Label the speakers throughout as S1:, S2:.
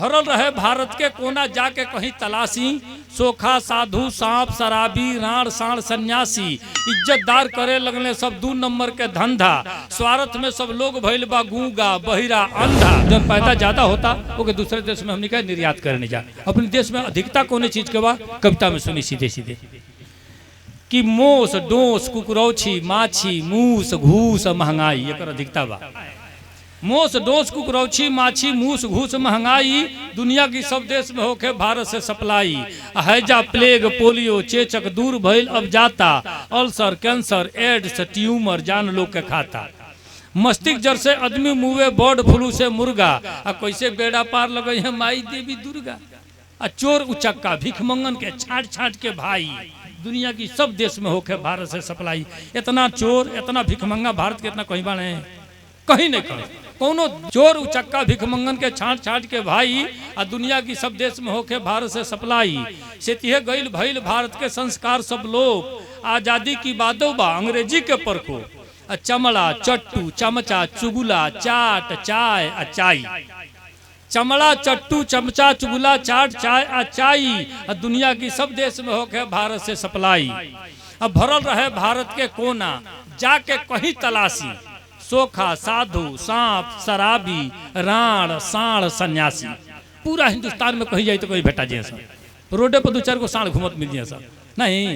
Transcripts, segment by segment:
S1: भरल रहे भारत के कोना जाके कहीं तलाशी, सोखा साधु सांप शराबी राण साण सन्यासी, इज्जतदार करे लगले सब 2 नंबर के धंधा, स्वार्थ में सब लोग भइल बा गूंगा बहिरा अंधा। जब पैदा ज्यादा होता ओके दूसरे देश में हमने कहा निर्यात करने जा। अपने देश में अधिकता कोने चीज के बा कविता में सुनी सीधे सीधे कि मोस डोस कुकरौछी माछी मूस घूस महंगाई, एक अधिकता बा। मोस डोस कुकरौछी माछी मूस घूस महंगाई, दुनिया की सब देश में होके भारत से सप्लाई। हैजा प्लेग पोलियो चेचक दूर भइल अब जाता, अल्सर कैंसर एड्स ट्यूमर जान लोग के खाता। मस्तिष्क जर से आदमी मुँहे बर्ड फ्लू से मुर्गा, आ कैसे बेड़ा पार लगे है माई देवी दुर्गा। आ चोर उचक्का भिख मंगन के छाट छाट के भाई, दुनिया की सब देश में होके भारत से सप्लाई। इतना चोर इतना भिखमंगा भारत के इतना कहीं बाड़े कहीं नहीं कहे कोनो चोर उचक्का भिखमंगन के छाट छाट के भाई, आ दुनिया की सब देश में होके भारत से सप्लाई। सेतिहे गईल भइल भारत के संस्कार सब लोग, आजादी की बातों बा अंग्रेजी के परको। चमड़ा चट्टू चमचा चुगुला चाट चाय अचाई, चमड़ा चट्टू चमचा चुगुला चाट चाय अचाई, दुनिया की सब देश में होके भारत से सप्लाई। अब भरल रहे भारत के कोना जाके कहीं तलाशी, सोखा साधु सांप शराबी राण साण सन्यासी। पूरा हिंदुस्तान में कहीं जाए तो कहीं भेटा जाए सर, रोडे पर 2-4 गो साण घूमत मिल जाए सर। नहीं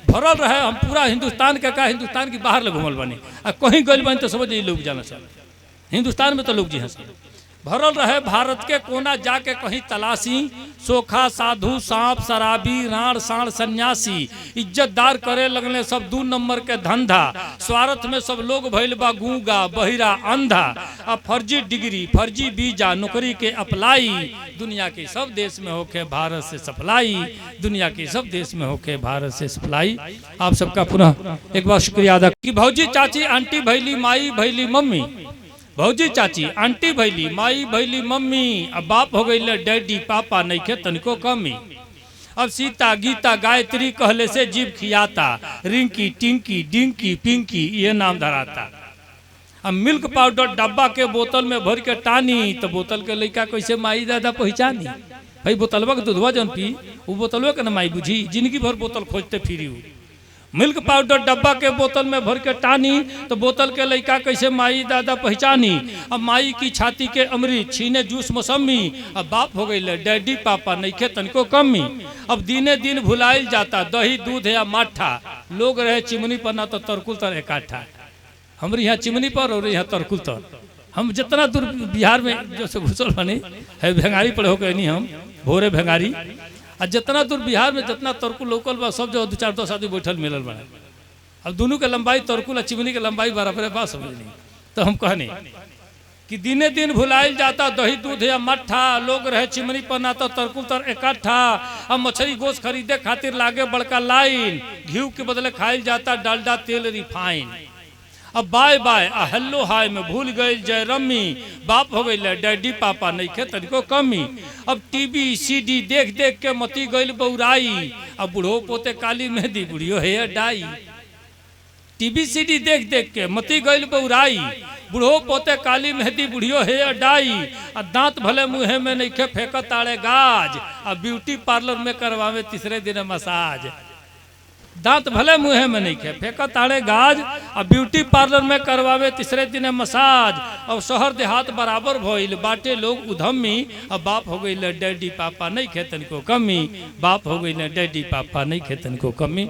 S1: भरल रहे हम पूरा हिंदुस्तान के का हिंदुस्तान की बाहर ले घूमल बनी, आ कहीं गल बनी तो समझ लोग जाना सर। हिंदुस्तान में तो लोग जी हैं सर। भरल रहे भारत के कोना जाके कहीं तलाशी, सोखा साधु सांप शराबी राण साण सन्यासी, इज्जतदार करे लगले सब 2 नंबर के धंधा, स्वार्थ में सब लोग भइल बा गूंगा बहिरा अंधा। अब फर्जी डिग्री फर्जी वीजा नौकरी के अप्लाई, दुनिया के सब देश में होके भारत से सप्लाई, दुनिया के सब देश में होके भारत से सप्लाई। आप सबका पुनः एक बार शुक्रिया अदा कि भौजी चाची आंटी भैली माई भैली मम्मी, भौजी चाची आंटी भैली माई भैली मम्मी, अब बाप हो गई डैडी पापा नहीं खे तनिको कमी। अब सीता गीता गायत्री कहले से जीभ खियाता, रिंकी टिंकी डिंकी पिंकी ये नाम धराता। अब मिल्क पाउडर डब्बा के बोतल में भर के टानी, तो बोतल के लड़का कैसे माई दादा पहचानी। भाई बोतलवा के दूधवा जन पी वो बोतलवा के न माई बुझी, जिंदगी भर बोतल खोजते फिरी। मिल्क पाउडर डब्बा के बोतल में भर के टानी, तो बोतल के लड़का कैसे माई दादा पहचानी। अब माई की छाती के अमृत छीने जूस मौसमी, अब बाप हो गई डैडी पापा नहीं खे तनिको कमी। अब दिने दिन भुलाइल जाता दही दूध या माठा, लोग रहे चिमनी पर ना तो तरकुल तर इकट्ठा। हमारे यहाँ चिमनी पर और यहाँ तरकुल तर। हम जितना दूर बिहार में जो से घुसल बनी है भेंगारी पर हो गए नहीं हम भोरे भेंगारी, और जितना दूर बिहार में जितना तरकुल लोकल बा सब जो 2-4-10 आदमी बैठल मिलल बना। अब दोनों के लंबाई तरकुल और चिमनी के लंबाई बराबर बात समझ नहीं। तो हम कहने कि दिने दिन भुलाइल जाता दही दूध या मट्ठा, लोग रहे चिमनी पर ना तो तरकुल तर इकट्ठा। अब मछली गोश्त खरीदे खातिर लागे बड़का लाइन, घी के बदले खाइल जाता डालडा तेल रिफाइन। अब बाय बाय आ हेलो हाय में भूल गई जय रम्मी, बाप हो गई डैडी पापा नहीं खे तनिको कमी। अब टीवी सीडी देख देख के मती गई बौराई, अब बूढ़ो पोते काली मेहंदी बुढ़ियो है डाई। टीवी सीडी देख देख के मती गई बौराई, बूढ़ो पोते काली मेहंदी बुढ़ियो है डाई। आ दांत भले मुँहे में नहीं खे फेंक ताड़े गाज, अब ब्यूटी पार्लर में करवावे तीसरे दिन मसाज। दांत भले मुँहे में नहीं खे फेंका ताड़े गाज, अब ब्यूटी पार्लर में करवावे तीसरे दिन मसाज। अब शहर देहात बराबर भइल बाटे लोग उधमी, अब बाप हो गई डैडी पापा नहीं खे तनिको कमी, बाप हो गई डैडी पापा नहीं खे तनिको कमी।